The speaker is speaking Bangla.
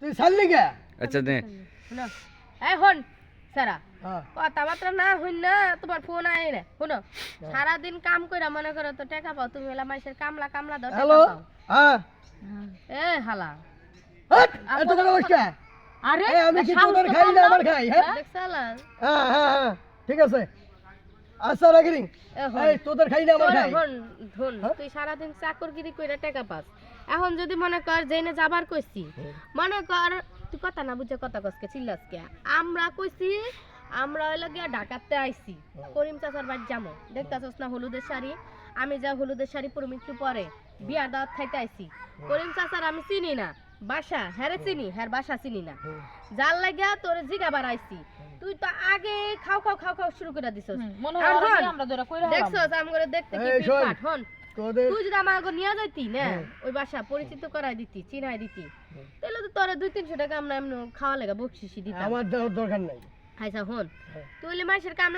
তুই ছাড়লি কে? আচ্ছা নে শুনো এই হন সারা হ্যাঁ কথাবার্তা না হইন না তোমার ফোন আয় রে শুনো সারাদিন কাম কইরা মনে করো তো টাকা পাও তুমি এলা মাইসের কামলা কামলা দাও টাকা হ্যালো পাও হ্যাঁ এ হালা হট এত করে বসকে আরে এই আমি কি তোদের খাই না আমার খাই হ্যাঁ দেখছালা হ্যাঁ হ্যাঁ হ্যাঁ ঠিক আছে আচ্ছা রাগিনি এই তোদের খাই না আমার খাই হন ধন তুই সারাদিন চাকরগিরি কইরা টাকা পাস এখন যদি মনে কর জেনে যাবার কইছি মনে কর তুই কথা না বুঝে কথা কসকে চিল্লাসকে আমরা কইছি আমরা হইলো গিয়া ঢাকাতে আইছি করিম চাচার বাড়ি যামু দেখতাছস না হলুদের শাড়ি আমি যা হলুদের শাড়ি পুরো মৃত্যু পরে বিয়া দাওয়াত খাইতে আইছি করিম চাচার আমি চিনি না বাসা হ্যারে চিনি হ্যার বাসা চিনি না যার লাগিয়া তোর জিগাবার আইছি তুই তো আগে খাও খাও খাও খাও শুরু করে দিছস মনে হয় আমরা ধরে কইরা দেখছস আমগরে দেখতে কি এই শোন। পিটপাট হন তোদের তুই যদি আমার আগে নিয়ে যাইতি না ওই বাসা পরিচিত করাই দিতি চিনাই দিতি তাহলে তো তোরা 200-300 টাকা আমরা এমন খাওয়া লাগা বকশিসি দিতাম আমার দেওয়ার দরকার নাই আচ্ছা হন তুই মাসের কামলা